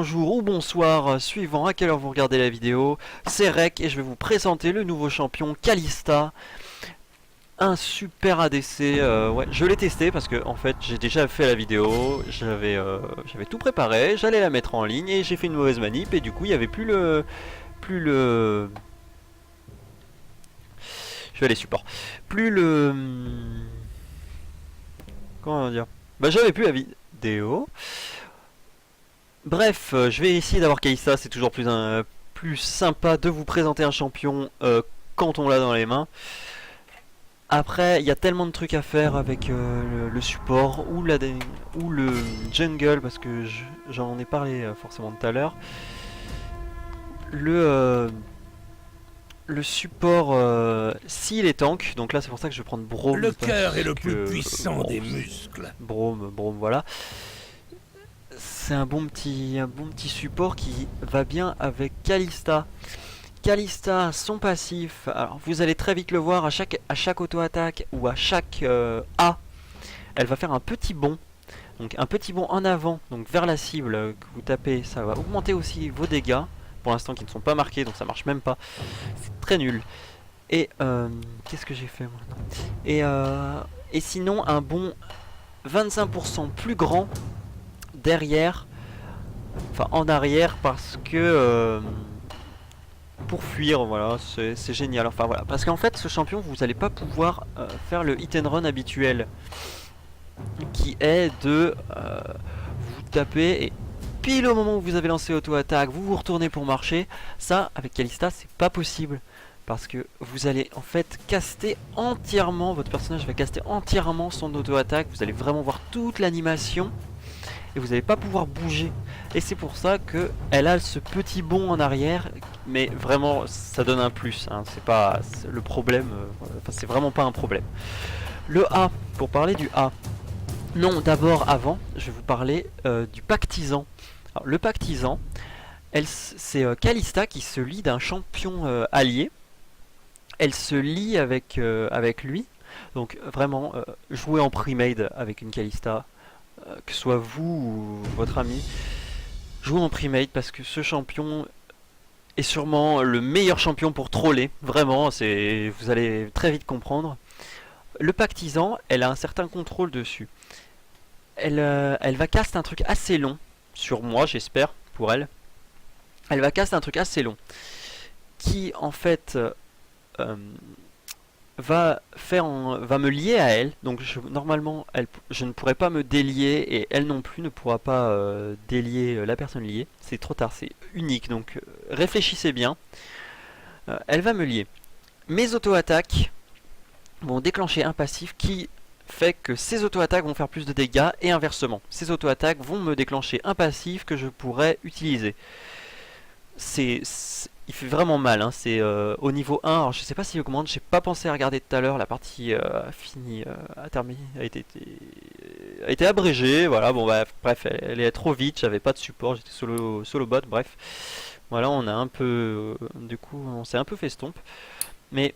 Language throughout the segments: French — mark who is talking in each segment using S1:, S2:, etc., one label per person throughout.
S1: bonjour ou bonsoir, suivant à quelle heure vous regardez la vidéo. C'est Rek et je vais vous présenter le nouveau champion Kalista. Un super ADC, ouais, je l'ai testé parce que en fait j'ai déjà fait la vidéo, j'avais tout préparé, j'allais la mettre en ligne et j'ai fait une mauvaise manip et du coup il n'y avait plus le je vais aller support. Plus le comment dire, bah j'avais plus la vidéo. Bref, je vais essayer d'avoir Kalista, c'est toujours plus sympa de vous présenter un champion quand on l'a dans les mains. Après, il y a tellement de trucs à faire avec le support ou le jungle, parce que j'en ai parlé forcément tout à l'heure. Le support, s'il est tank, donc là c'est pour ça que je vais prendre Braum.
S2: Le cœur est le plus puissant des muscles.
S1: Braum, voilà. C'est un bon petit support qui va bien avec Kalista. Kalista, son passif, alors vous allez très vite le voir à chaque auto-attaque ou à chaque A, elle va faire un petit bond. Donc un petit bond en avant, donc vers la cible que vous tapez, ça va augmenter aussi vos dégâts. Pour l'instant qui ne sont pas marqués, donc ça marche même pas. C'est très nul. Et qu'est-ce que j'ai fait maintenant et sinon un bond 25% plus grand derrière, enfin en arrière parce que pour fuir, voilà, c'est génial. Enfin voilà, parce qu'en fait ce champion vous n'allez pas pouvoir faire le hit and run habituel qui est de vous taper et pile au moment où vous avez lancé auto-attaque vous vous retournez pour marcher. Ça avec Kalista c'est pas possible parce que vous allez en fait caster entièrement, votre personnage va caster entièrement son auto-attaque, vous allez vraiment voir toute l'animation et vous n'allez pas pouvoir bouger. Et c'est pour ça que elle a ce petit bond en arrière, mais vraiment ça donne un plus, hein. C'est pas le problème, enfin, c'est vraiment pas un problème. Le A, pour parler du A, non, d'abord avant, je vais vous parler du pactisan. Alors, le pactisan, c'est Kalista qui se lie d'un champion allié. Elle se lie avec lui. Donc vraiment, jouer en pre-made avec une Kalista, que ce soit vous ou votre ami, jouez en pre-made parce que ce champion est sûrement le meilleur champion pour troller. Vraiment, vous allez très vite comprendre. Le pactisan, elle a un certain contrôle dessus. Elle va cast un truc assez long, sur moi j'espère, pour elle. Elle va cast un truc assez long, qui en fait va me lier à elle. Donc normalement je ne pourrais pas me délier et elle non plus ne pourra pas délier la personne liée. C'est trop tard, c'est unique, donc réfléchissez bien. Elle va me lier. Mes auto-attaques vont déclencher un passif qui fait que ces auto-attaques vont faire plus de dégâts et inversement. Ces auto-attaques vont me déclencher un passif que je pourrais utiliser. Il fait vraiment mal, hein. C'est au niveau 1, alors je sais pas s'il augmente, j'ai pas pensé à regarder tout à l'heure, la partie finie a été abrégée, voilà, bon bah, bref, elle est trop vite, j'avais pas de support, j'étais solo bot, bref. Voilà, on a un peu, du coup, on s'est un peu fait stomp, mais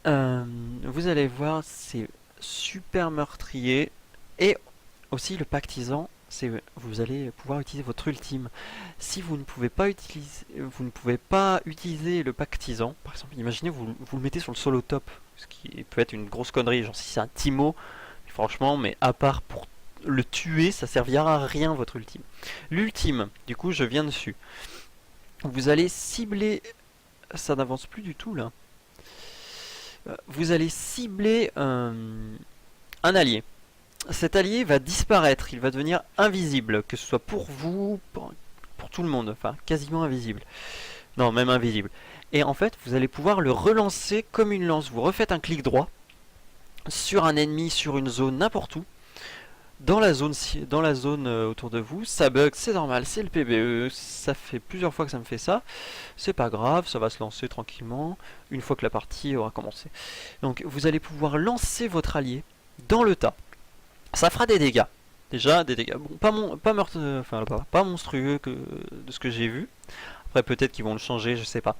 S1: vous allez voir, c'est super meurtrier. Et aussi le pactisan, vous allez pouvoir utiliser votre ultime. Si vous ne pouvez pas utiliser le pactisan, par exemple, imaginez vous le mettez sur le solo top, ce qui peut être une grosse connerie, genre si c'est un Timo, franchement, mais à part pour le tuer, ça servira à rien votre ultime. L'ultime, du coup je viens dessus. Vous allez cibler, ça n'avance plus du tout là. Vous allez cibler un allié. Cet allié va disparaître, il va devenir invisible, que ce soit pour vous, pour tout le monde, enfin quasiment invisible. Non, même invisible. Et en fait, vous allez pouvoir le relancer comme une lance. Vous refaites un clic droit sur un ennemi, sur une zone, n'importe où. Dans la zone autour de vous, ça bug, c'est normal, c'est le PBE, ça fait plusieurs fois que ça me fait ça, c'est pas grave, ça va se lancer tranquillement, une fois que la partie aura commencé. Donc vous allez pouvoir lancer votre allié dans le tas, ça fera des dégâts, déjà des dégâts, bon, pas monstrueux de ce que j'ai vu, après peut-être qu'ils vont le changer, je sais pas,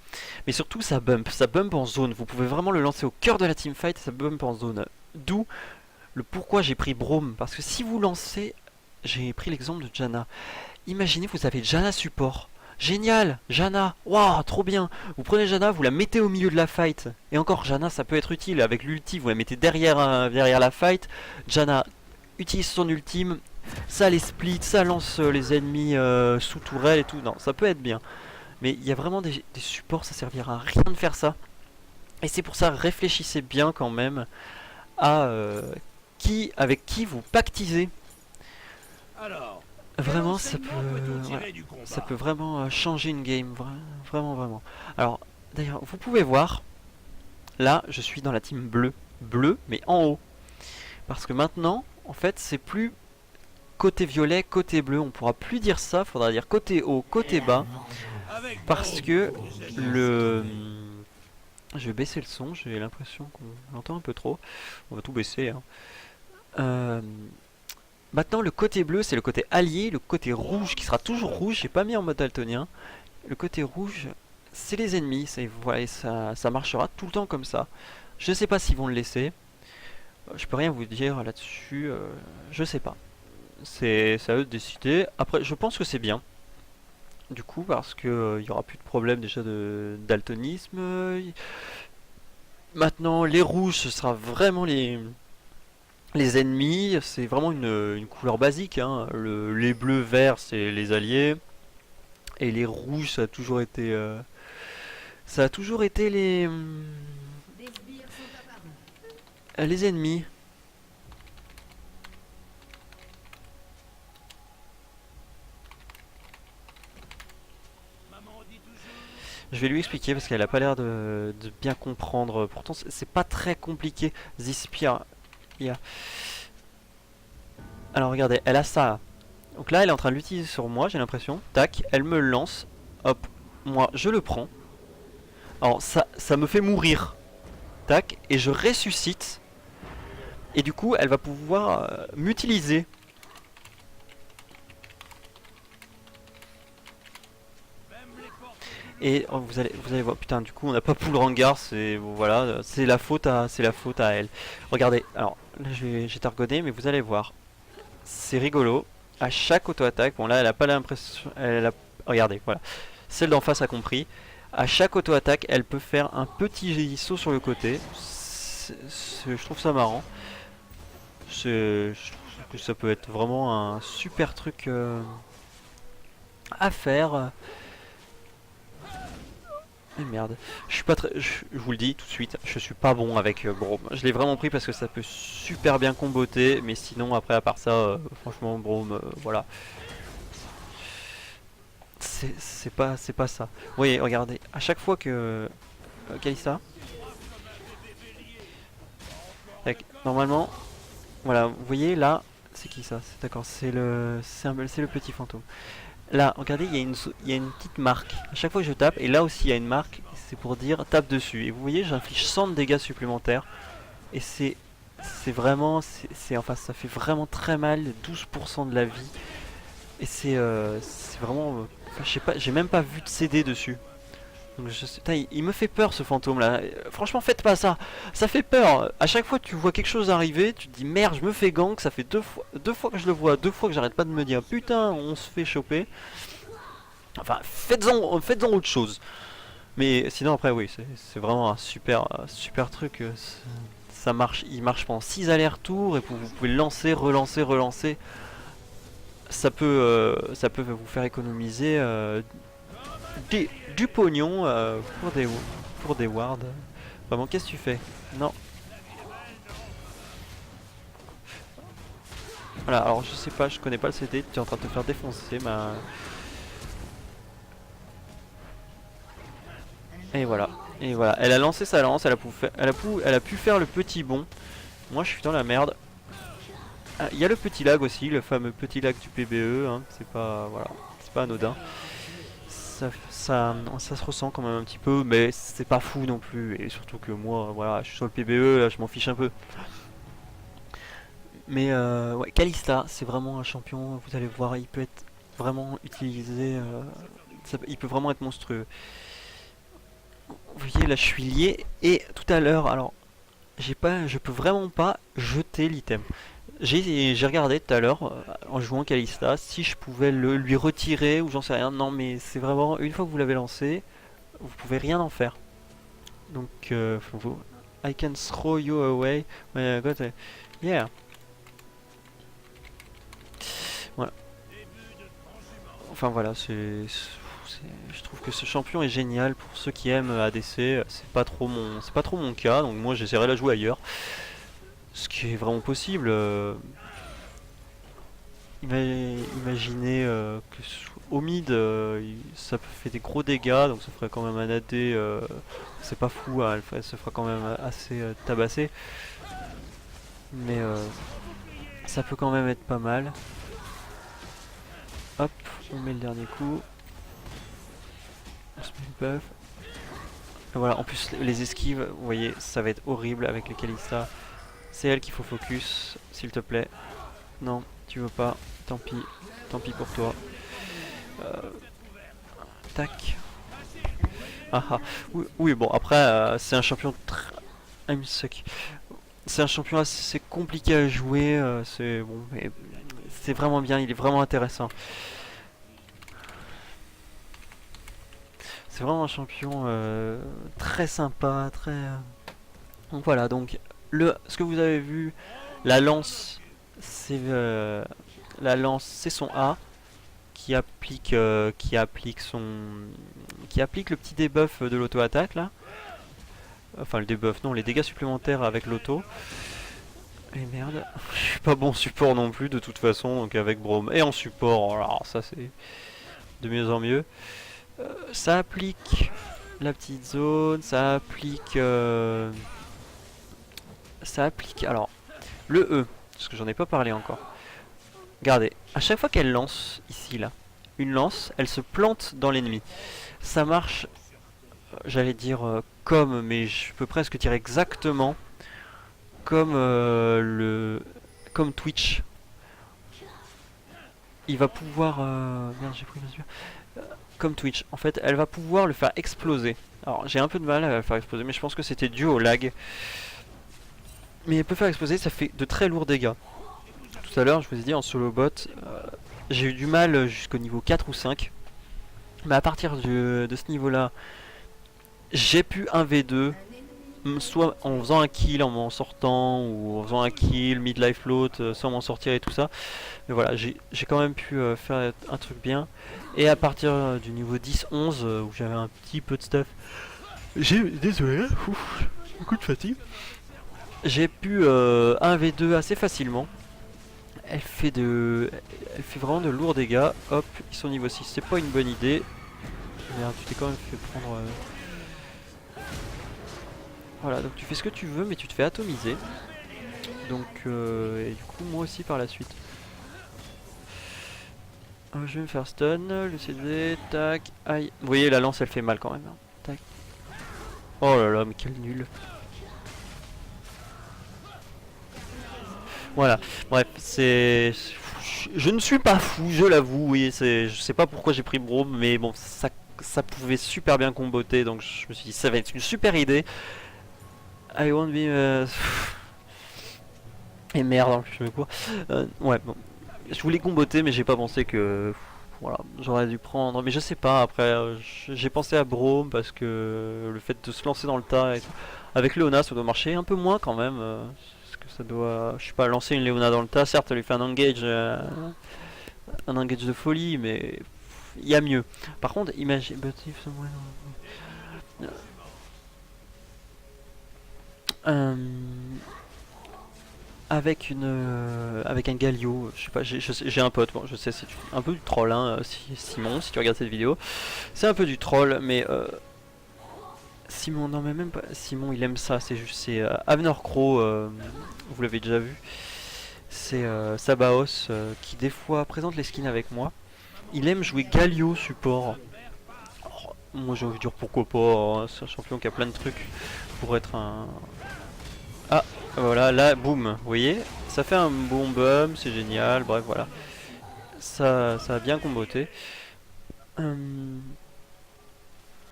S1: mais surtout ça bump en zone, vous pouvez vraiment le lancer au cœur de la teamfight, ça bump en zone, d'où le pourquoi j'ai pris Braum, parce que si vous lancez, j'ai pris l'exemple de Janna, Imaginez, vous avez Janna support. Génial, Janna, waouh, trop bien. Vous prenez Janna, vous la mettez au milieu de la fight. Et encore, Janna, ça peut être utile. Avec l'ulti, vous la mettez derrière, derrière la fight. Janna utilise son ultime, ça les split, ça lance les ennemis sous tourelle et tout. Non, ça peut être bien. Mais il y a vraiment des supports, ça servira à rien de faire ça. Et c'est pour ça, réfléchissez bien quand même à avec qui vous pactisez.
S2: Alors,
S1: Vraiment, voilà,
S2: du combat?
S1: ça peut vraiment changer une game, vraiment, vraiment. Alors, d'ailleurs, vous pouvez voir, là, je suis dans la team bleue, mais en haut. Parce que maintenant, en fait, c'est plus côté violet, côté bleu, on pourra plus dire ça, faudra dire côté haut, côté bas. Parce que le... Je vais baisser le son, j'ai l'impression qu'on l'entend un peu trop. On va tout baisser, hein. Maintenant, le côté bleu, c'est le côté allié. Le côté rouge, qui sera toujours rouge, j'ai pas mis en mode daltonien. Le côté rouge, c'est les ennemis. Voilà, ça marchera tout le temps comme ça. Je sais pas s'ils vont le laisser. Je peux rien vous dire là-dessus. Je sais pas. C'est à eux de décider. Après, je pense que c'est bien. Du coup, parce que il y aura plus de problème déjà de daltonisme. Maintenant, les rouges, ce sera vraiment les ennemis, c'est vraiment une couleur basique, hein. Les bleus, verts, c'est les alliés. Et les rouges, ça a toujours été les ennemis. Je vais lui expliquer parce qu'elle a pas l'air de bien comprendre. Pourtant, c'est pas très compliqué. Zispia. Alors regardez, elle a ça. Donc là, elle est en train de l'utiliser sur moi, j'ai l'impression. Tac, elle me le lance. Hop, moi, je le prends. Alors ça me fait mourir. Tac, et je ressuscite. Et du coup, elle va pouvoir m'utiliser. Et oh, vous allez voir, putain, du coup, on n'a pas poule Rengar, c'est voilà, c'est la faute à elle. Regardez, alors là, j'ai targonné, mais vous allez voir, c'est rigolo. À chaque auto-attaque, bon là, elle a pas l'impression, regardez, voilà, celle d'en face a compris. À chaque auto-attaque, elle peut faire un petit saut sur le côté. Je trouve ça marrant. Je trouve que ça peut être vraiment un super truc à faire. Et merde, je suis pas très, je vous le dis tout de suite, je suis pas bon avec Braum. Je l'ai vraiment pris parce que ça peut super bien comboter, mais sinon après à part ça, franchement Braum, voilà, c'est pas ça. Vous voyez, regardez, à chaque fois que Kalista, normalement, voilà, vous voyez là, c'est qui ça? C'est d'accord, c'est le petit fantôme. Là, regardez, il y a une petite marque. À chaque fois que je tape, et là aussi il y a une marque, c'est pour dire tape dessus. Et vous voyez, j'inflige 100 de dégâts supplémentaires. Et c'est vraiment, enfin, ça fait vraiment très mal, 12% de la vie. Et c'est vraiment, enfin, je sais pas, j'ai même pas vu de CD dessus. Donc putain, il me fait peur ce fantôme là. Franchement, faites pas ça. Ça fait peur. À chaque fois que tu vois quelque chose arriver, tu te dis merde, je me fais gank. Ça fait deux fois que je le vois, 2 fois que j'arrête pas de me dire putain, on se fait choper. Enfin, faites-en autre chose. Mais sinon après oui, c'est vraiment un super truc. Ça marche, il marche pendant 6 allers-retours et vous pouvez lancer, relancer, relancer. Ça peut vous faire économiser du pognon pour des wards. Vraiment, qu'est-ce que tu fais? Non. Voilà, alors je sais pas, je connais pas le CD, tu es en train de te faire défoncer, ma... Et voilà, elle a lancé sa lance, elle a pu faire le petit bond. Moi je suis dans la merde. Il y a le petit lag aussi, le fameux petit lag du PBE, hein. C'est pas, voilà, c'est pas anodin. Ça se ressent quand même un petit peu, mais c'est pas fou non plus. Et surtout que moi, voilà, je suis sur le PBE, là, je m'en fiche un peu. Mais ouais, Kalista, c'est vraiment un champion. Vous allez voir, il peut être vraiment utilisé. Il peut vraiment être monstrueux. Vous voyez, là, je suis lié. Et tout à l'heure, alors, je peux vraiment pas jeter l'item. J'ai regardé tout à l'heure en jouant Kalista si je pouvais lui retirer ou j'en sais rien. Non, mais c'est vraiment une fois que vous l'avez lancé, vous pouvez rien en faire. Donc, I can throw you away. Ouais, yeah. Voilà. Enfin voilà, je trouve que ce champion est génial pour ceux qui aiment ADC. C'est pas trop mon cas, donc moi j'essaierai de la jouer ailleurs. Ce qui est vraiment possible. Imaginez que au mid, ça fait des gros dégâts, donc ça ferait quand même un AD. C'est pas fou, hein, elle se fera quand même assez tabasser. Mais ça peut quand même être pas mal. Hop, on met le dernier coup. On se met le buff. Et voilà, en plus les esquives, vous voyez, ça va être horrible avec les Kalista. C'est elle qu'il faut focus, s'il te plaît. Non, tu veux pas, tant pis pour toi. Tac. Ah ah. Oui, oui, bon, après, c'est un champion I'm suck. C'est un champion assez compliqué à jouer, c'est bon, mais c'est vraiment bien, il est vraiment intéressant. C'est vraiment un champion très sympa, très... Donc voilà, donc ce que vous avez vu, la lance, c'est son A qui applique le petit debuff de l'auto-attaque là. Enfin le debuff, non, les dégâts supplémentaires avec l'auto. Et merde, je suis pas bon support non plus de toute façon, donc avec Braum. Et en support, alors ça c'est de mieux en mieux. Ça applique la petite zone, ça applique, alors, le E, parce que j'en ai pas parlé encore. Regardez, à chaque fois qu'elle lance, ici là, une lance, elle se plante dans l'ennemi. Ça marche, j'allais dire comme, mais je peux presque dire exactement comme comme Twitch. Il va pouvoir... merde, j'ai pris mesure. Comme Twitch. En fait, elle va pouvoir le faire exploser. Alors, j'ai un peu de mal à le faire exploser, mais je pense que c'était dû au lag. Mais elle peut faire exploser, ça fait de très lourds dégâts. Tout à l'heure, je vous ai dit, en solo bot, j'ai eu du mal jusqu'au niveau 4 ou 5. Mais à partir de ce niveau-là, j'ai pu 1v2, soit en faisant un kill en m'en sortant, ou en faisant un kill, mid-life float, sans m'en sortir et tout ça. Mais voilà, j'ai quand même pu faire un truc bien. Et à partir du niveau 10-11, où j'avais un petit peu de stuff, désolé, un coup de fatigue. J'ai pu 1v2 assez facilement. Elle fait vraiment de lourds dégâts. Hop, ils sont niveau 6, c'est pas une bonne idée. Merde, tu t'es quand même fait prendre... Voilà, donc tu fais ce que tu veux, mais tu te fais atomiser. Donc, et du coup, moi aussi par la suite. Je vais me faire stun, le CD, tac, aïe. Vous voyez, la lance elle fait mal quand même. Hein. Tac. Oh là là, mais quel nul. Voilà, bref, c'est... Je ne suis pas fou, je l'avoue, oui, je sais pas pourquoi j'ai pris Braum, mais bon, ça pouvait super bien comboter, donc je me suis dit, ça va être une super idée. I won't be... Et merde, en plus je me cours. Ouais, bon. Je voulais comboter, mais j'ai pas pensé que... Voilà, j'aurais dû prendre... Mais je sais pas, après, j'ai pensé à Braum, parce que le fait de se lancer dans le tas et tout. Avec Leona, ça doit marcher un peu moins quand même. Parce que ça doit... Je sais pas, lancer une Leona dans le tas, certes, elle lui fait un engage de folie, mais... Il y a mieux. Par contre, imagine... avec un Galio, je sais pas, j'ai un pote, bon, je sais, c'est un peu du troll, hein, Simon, si tu regardes cette vidéo, c'est un peu du troll, mais Simon, non mais même pas, Simon il aime ça, c'est juste, c'est Avenor Crow, vous l'avez déjà vu, c'est Sabaos qui des fois présente les skins avec moi, il aime jouer Galio support. Oh, moi j'ai envie de dire pourquoi pas, hein, c'est un champion qui a plein de trucs pour être un... Ah, voilà, là, boum, vous voyez, ça fait un bon bum, c'est génial, bref, voilà. Ça a bien comboté.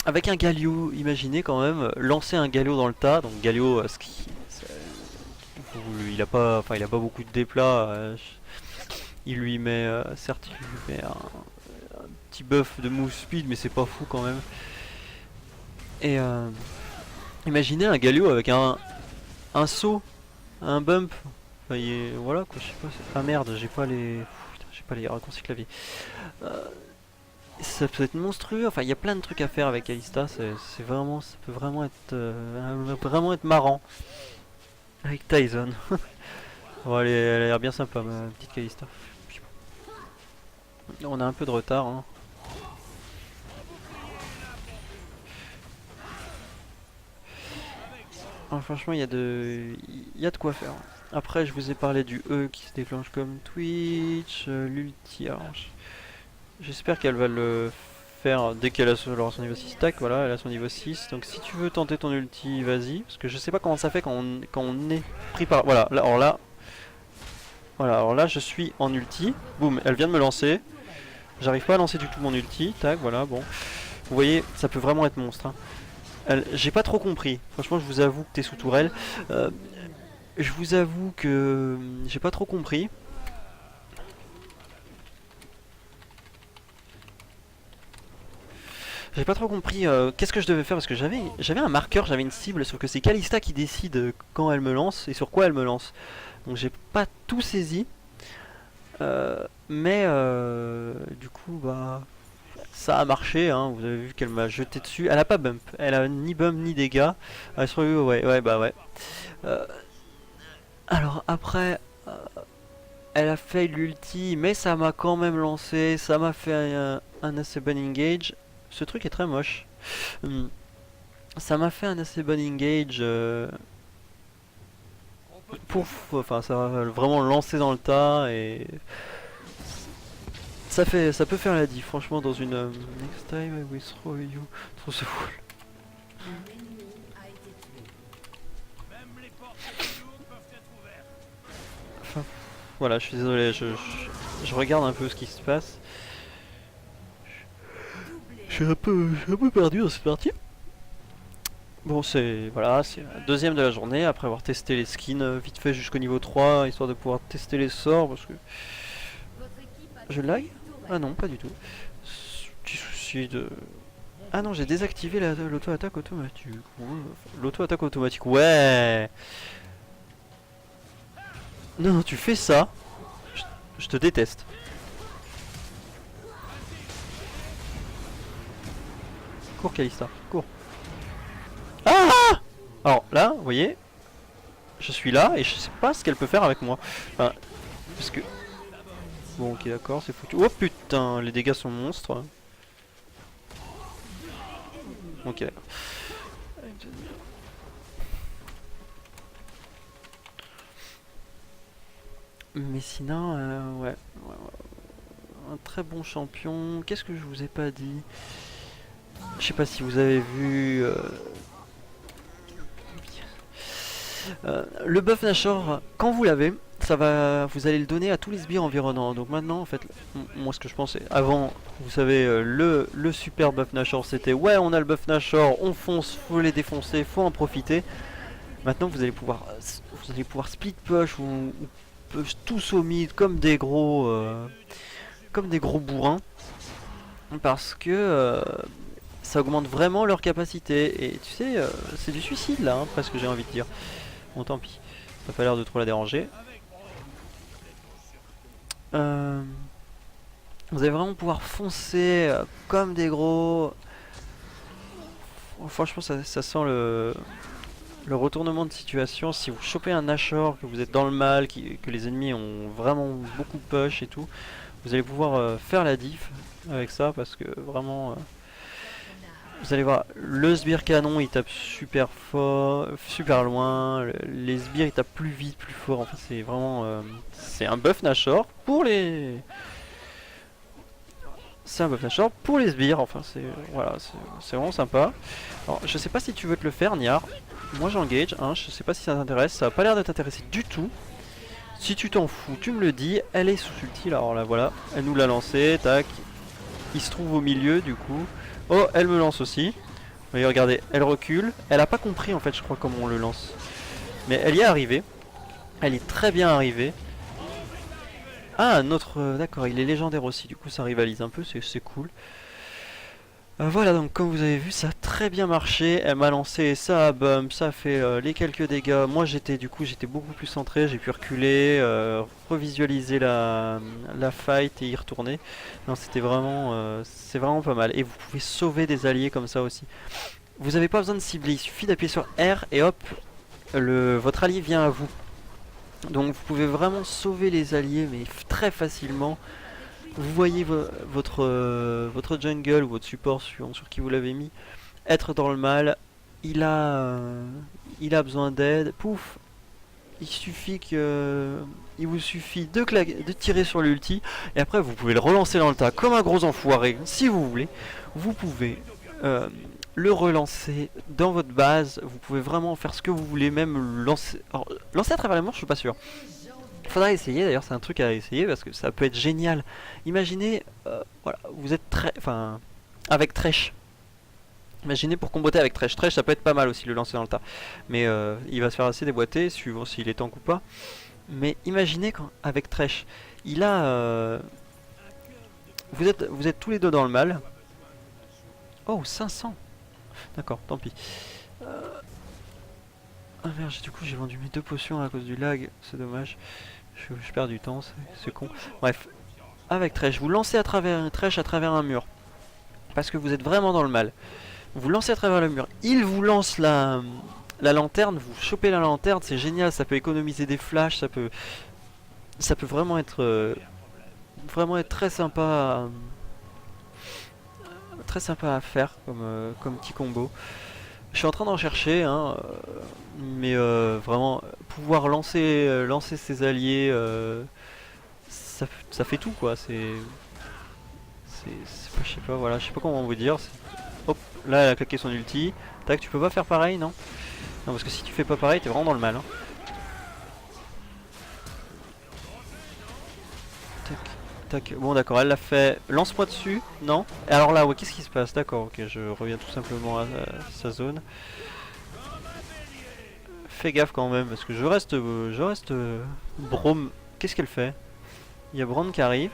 S1: Avec un Galio, imaginez quand même, lancer un Galio dans le tas, donc Galio, il a pas beaucoup de déplats. Il lui met, certes, il lui met un petit buff de move speed, mais c'est pas fou quand même. Et imaginez un Galio avec un saut, un bump. Enfin, voilà quoi, je sais pas. Ah merde, j'ai pas les, putain, j'ai pas les raccourcis clavier. Ça peut être monstrueux. Enfin, il y a plein de trucs à faire avec Kalista. C'est vraiment, ça peut vraiment être marrant avec Tyson. Bon, elle a l'air bien sympa, ma petite Kalista. On a un peu de retard, hein. Ah, franchement, il y a de quoi faire. Après, je vous ai parlé du E qui se déclenche comme Twitch, l'ulti. Alors, j'espère qu'elle va le faire dès qu'elle a son niveau 6 tac. Voilà, elle a son niveau 6. Donc, si tu veux tenter ton ulti, vas-y. Parce que je sais pas comment ça fait quand on est pris par. Voilà, là, alors là, je suis en ulti. Boum, elle vient de me lancer. J'arrive pas à lancer du tout mon ulti. Tac, voilà, bon. Vous voyez, ça peut vraiment être monstre, hein. J'ai pas trop compris. Franchement, je vous avoue que t'es sous tourelle. Je vous avoue que j'ai pas trop compris. J'ai pas trop compris qu'est-ce que je devais faire parce que j'avais un marqueur, j'avais une cible, sauf que c'est Kalista qui décide quand elle me lance et sur quoi elle me lance. Donc j'ai pas tout saisi. Mais du coup, bah. Ça a marché, hein, vous avez vu qu'elle m'a jeté dessus. Elle a pas bump, elle a ni bump ni dégâts. Elle sur ouais, bah ouais. Euh, alors après, elle a fait l'ulti, mais ça m'a quand même lancé. Ça m'a fait un assez bon engage. Ce truc est très moche. Ça m'a fait un assez bon engage. Enfin, ça va vraiment lancer dans le tas et ça peut faire la diff, franchement, dans une next time I will throw you through the wall. Enfin, voilà, je suis désolé, je regarde un peu ce qui se passe. Je suis un peu perdu dans cette partie. Bon, c'est voilà, c'est la deuxième de la journée après avoir testé les skins vite fait jusqu'au niveau 3, histoire de pouvoir tester les sorts parce que je lag. Ah non, pas du tout. Petit souci de. Ah non, j'ai désactivé l'auto-attaque automatique. L'auto-attaque automatique, ouais. Non, non, tu fais ça. Je te déteste. Cours, Kalista, cours. Ah! Alors là, vous voyez, je suis là et je sais pas ce qu'elle peut faire avec moi. Enfin, parce que. Bon, ok, d'accord, c'est foutu. Oh putain, les dégâts sont monstres. Ok. Mais sinon, ouais, un très bon champion. Qu'est-ce que je vous ai pas dit? Je sais pas si vous avez vu le buff Nashor. Quand vous l'avez, vous allez le donner à tous les sbires environnants. Donc maintenant, en fait, moi ce que je pensais avant, vous savez, le super buff Nashor, c'était ouais, on a le buff Nashor, on fonce, faut les défoncer, faut en profiter. Maintenant, vous allez pouvoir split push ou push tous au mid comme des gros bourrins, parce que ça augmente vraiment leur capacité. Et tu sais, c'est du suicide là, hein, presque j'ai envie de dire. Bon, tant pis, ça a pas l'air de trop la déranger. Vous allez vraiment pouvoir foncer comme des gros. Franchement, ça sent le retournement de situation. Si vous chopez un Nashor, que vous êtes dans le mal, que les ennemis ont vraiment beaucoup de push et tout, vous allez pouvoir faire la diff avec ça parce que vraiment. Vous allez voir, le sbire canon il tape super fort, super loin, les sbires ils tapent plus vite, plus fort, enfin c'est vraiment... c'est un buff Nashor pour les... C'est un buff Nashor pour les sbires, enfin c'est... Voilà, c'est vraiment sympa. Alors je sais pas si tu veux te le faire Niar, moi j'engage, hein, je sais pas si ça t'intéresse, ça a pas l'air de t'intéresser du tout. Si tu t'en fous, tu me le dis, elle est sous ulti, alors là voilà, elle nous l'a lancé, tac, il se trouve au milieu du coup. Oh, elle me lance aussi. Vous voyez, regardez, elle recule. Elle a pas compris en fait, je crois, comment on le lance. Mais elle y est arrivée. Elle est très bien arrivée. Ah, notre... d'accord, il est légendaire aussi, du coup ça rivalise un peu, c'est cool. Voilà, donc comme vous avez vu, ça a très bien marché. Elle m'a lancé, ça a bump, ça a fait les quelques dégâts. Moi j'étais j'étais beaucoup plus centré, j'ai pu reculer, revisualiser la fight et y retourner. Non, c'était vraiment, c'est vraiment pas mal. Et vous pouvez sauver des alliés comme ça aussi. Vous n'avez pas besoin de cibler, il suffit d'appuyer sur R et hop, votre allié vient à vous. Donc vous pouvez vraiment sauver les alliés mais très facilement. Vous voyez votre jungle ou votre support sur qui vous l'avez mis être dans le mal. Il a, euh, il a besoin d'aide. Pouf, il vous suffit de tirer sur l'ulti et après vous pouvez le relancer dans le tas comme un gros enfoiré si vous voulez. Vous pouvez euh, le relancer dans votre base. Vous pouvez vraiment faire ce que vous voulez, même lancer. Alors, lancer à travers les murs, je suis pas sûr. Faudra essayer, d'ailleurs c'est un truc à essayer parce que ça peut être génial. Imaginez, voilà, vous êtes enfin, avec Thresh. Imaginez pour comboter avec Thresh. Thresh ça peut être pas mal aussi le lancer dans le tas. Mais il va se faire assez déboîter, suivant s'il est tank ou pas. Mais imaginez avec Thresh, il a... vous êtes tous les deux dans le mal. Oh, 500. D'accord, tant pis. Ah merde, du coup j'ai vendu mes 2 potions à cause du lag, c'est dommage. Je perds du temps, c'est con. Bref, avec Thresh, vous lancez à travers Thresh à travers un mur. Parce que vous êtes vraiment dans le mal. Vous lancez à travers le mur. Il vous lance la lanterne, vous chopez la lanterne, c'est génial, ça peut économiser des flashs, ça peut vraiment être très sympa à faire comme petit combo. Je suis en train d'en chercher, hein, mais vraiment pouvoir lancer ses alliés, ça fait tout quoi. Je sais pas, voilà, je sais pas comment vous dire. Hop, là elle a claqué son ulti. Tac, tu peux pas faire pareil, non? Non, parce que si tu fais pas pareil, t'es vraiment dans le mal. Hein. Tac, tac. Bon, d'accord, elle l'a fait. Lance-moi dessus, non? Et alors là, ouais, qu'est-ce qui se passe? D'accord, ok, je reviens tout simplement à sa zone. Fais gaffe quand même, parce que je reste Braum. Qu'est-ce qu'elle fait? Il y a Braum qui arrive.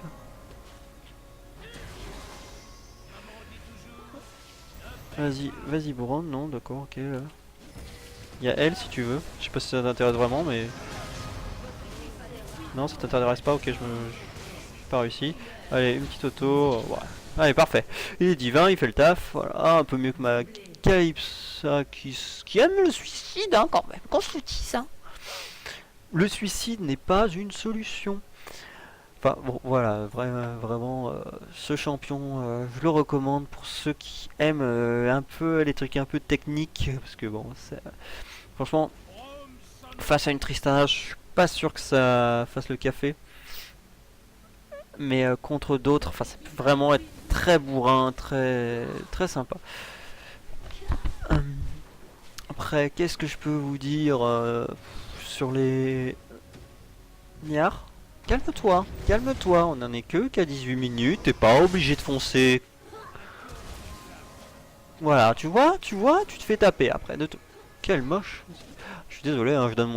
S1: Vas-y Braum, non, d'accord, ok. Là. Il y a elle si tu veux. Je sais pas si ça t'intéresse vraiment, mais non, ça t'intéresse pas. Ok, j'ai pas réussi. Allez, une petite auto. Voilà. Allez, parfait. Il est divin, il fait le taf. Voilà, un peu mieux que ma Calypsa qui aime le suicide, hein, quand même. Qu'on se le dise, hein. Le suicide n'est pas une solution. Enfin, bon, voilà, vraiment, ce champion, je le recommande pour ceux qui aiment un peu les trucs un peu techniques. Parce que bon, franchement, face à une Tristana, je suis pas sûr que ça fasse le café. Mais contre d'autres, enfin, ça peut vraiment être très bourrin, très sympa. Hum, Après, qu'est-ce que je peux vous dire sur les Niard? Calme-toi, calme-toi, on en est que qu'à 18 minutes, t'es pas obligé de foncer. Voilà, tu vois, tu te fais taper après de tout. Quel moche. Je suis désolé, hein, je donne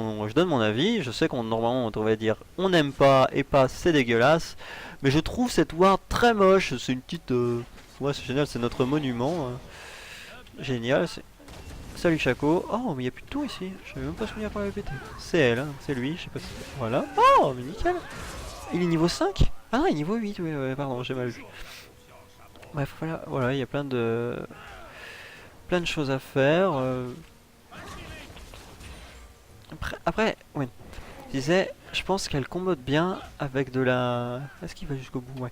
S1: mon avis. Je sais qu'on normalement on devrait dire on n'aime pas et pas c'est dégueulasse. Mais je trouve cette ward très moche. C'est une petite. Ouais, c'est génial, c'est notre monument. Génial. Salut Chaco. Oh, mais il n'y a plus de tour ici. Je savais même pas souvenir qu'on l'avait pété. C'est elle, hein, c'est lui, je sais pas si. Voilà. Oh, mais nickel. Il est niveau 5. Ah non, il est niveau 8. Oui, ouais, pardon, j'ai mal vu. Bref, voilà, il y a plein de choses à faire. Après, oui. Je disais, je pense qu'elle combote bien avec de la... Est-ce qu'il va jusqu'au bout? Ouais.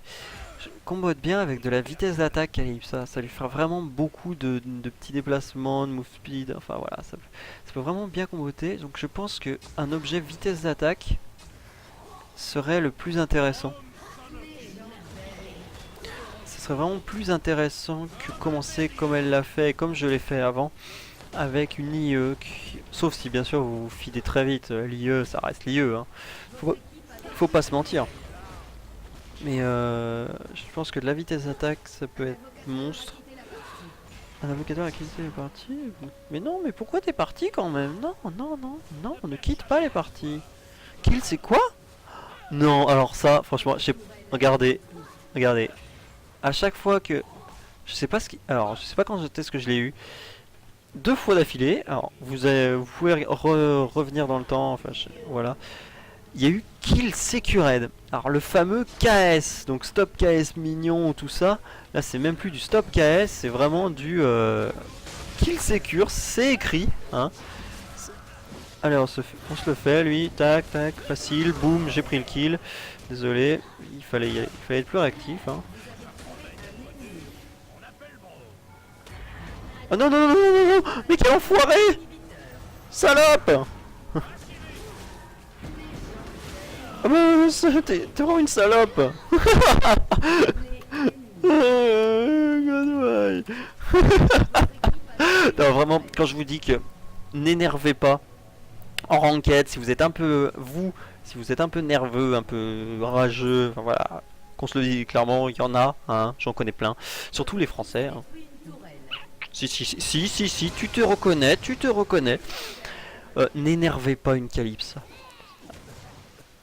S1: Combote bien avec de la vitesse d'attaque, Calypso. Ça lui fera vraiment beaucoup de petits déplacements, de move speed. Enfin voilà, ça peut vraiment bien comboter. Donc je pense qu'un objet vitesse d'attaque serait le plus intéressant. Ce serait vraiment plus intéressant que commencer comme elle l'a fait et comme je l'ai fait avant. Avec une IE, sauf si bien sûr vous vous fidez très vite, l'IE ça reste l'IE, hein. Faut pas se mentir. Mais je pense que de la vitesse d'attaque ça peut être monstre. Un avocateur a quitté les parties. Mais non, mais pourquoi t'es parti quand même? Non, non, non, non, ne quitte pas les parties. kills, c'est quoi? Non, alors ça, franchement, regardez, regardez. À chaque fois que... Je sais pas ce qui... Alors, je sais pas quand est-ce que je l'ai eu. 2 fois d'affilée. Alors, vous pouvez revenir dans le temps. Enfin, voilà. Il y a eu Kill Secured. Alors, le fameux KS. Donc, Stop KS mignon ou tout ça. Là, c'est même plus du Stop KS. C'est vraiment du Kill Secure. C'est écrit. Hein. Allez, on se le fait, lui. Tac, tac. Facile. Boum, j'ai pris le kill. Désolé. Il fallait être plus réactif. Hein. Oh non, non, non, non, non, non. Mais quel enfoiré! Salope! Ah bah, t'es vraiment une salope! Non, vraiment, quand je vous dis que n'énervez pas en ranked, si vous êtes un peu, si vous êtes un peu nerveux, un peu rageux, enfin voilà, qu'on se le dit clairement, il y en a, hein, j'en connais plein, surtout les Français. Hein. Si, tu te reconnais, n'énervez pas une Calypse.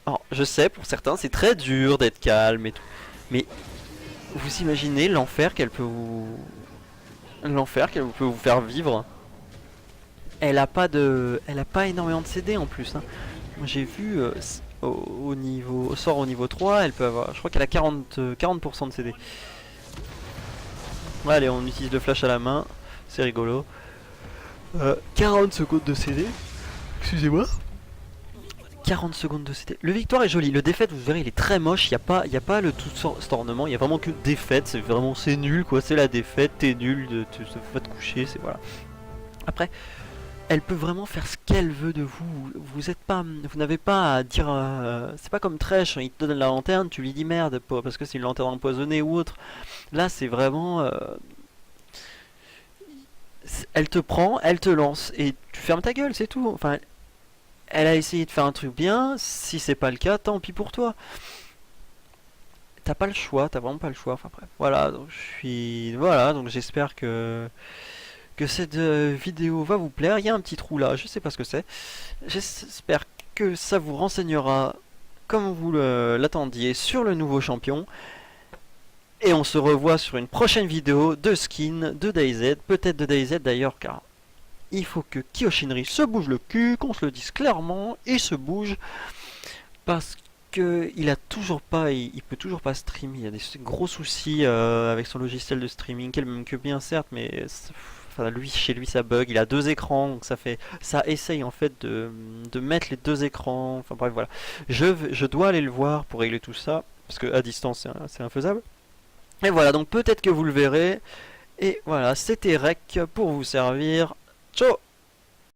S1: Alors, je sais, pour certains, c'est très dur d'être calme et tout. Mais vous imaginez l'enfer qu'elle peut vous... L'enfer qu'elle peut vous faire vivre. Elle a pas énormément de CD en plus. Hein. Moi j'ai vu au sort au niveau 3, elle peut avoir... Je crois qu'elle a 40% de CD. Ouais, allez, on utilise le flash à la main. C'est rigolo. 40 secondes de CD. Excusez-moi. 40 secondes de CD. Le victoire est joli. Le défaite, vous verrez, il est très moche. Il n'y a pas le tout cet ornement. Il y a vraiment que défaite. C'est nul quoi. C'est la défaite. T'es nul. Tu te vas te coucher. C'est voilà. Après, elle peut vraiment faire ce qu'elle veut de vous. Vous n'avez pas à dire. C'est pas comme Thresh. Il te donne la lanterne. Tu lui dis merde parce que c'est une lanterne empoisonnée ou autre. Là, c'est vraiment. Elle te prend, elle te lance et tu fermes ta gueule, c'est tout. Enfin, elle a essayé de faire un truc bien. Si c'est pas le cas, tant pis pour toi. T'as pas le choix, t'as vraiment pas le choix. Enfin bref, voilà. Donc voilà. Donc j'espère que cette vidéo va vous plaire. Il y a un petit trou là, je sais pas ce que c'est. J'espère que ça vous renseignera comme vous l'attendiez sur le nouveau champion. Et on se revoit sur une prochaine vidéo de skin de DayZ, peut-être de DayZ d'ailleurs, car il faut que Kyoshinri se bouge le cul, qu'on se le dise clairement, il se bouge, parce que il a toujours pas, il peut toujours pas stream, il y a des gros soucis avec son logiciel de streaming, même que bien certes, mais enfin, chez lui ça bug, il a 2 écrans, donc ça essaye en fait de mettre les 2 écrans, enfin bref voilà. Je dois aller le voir pour régler tout ça, parce que à distance c'est infaisable. Et voilà, donc peut-être que vous le verrez. Et voilà, c'était Rec pour vous servir. Ciao!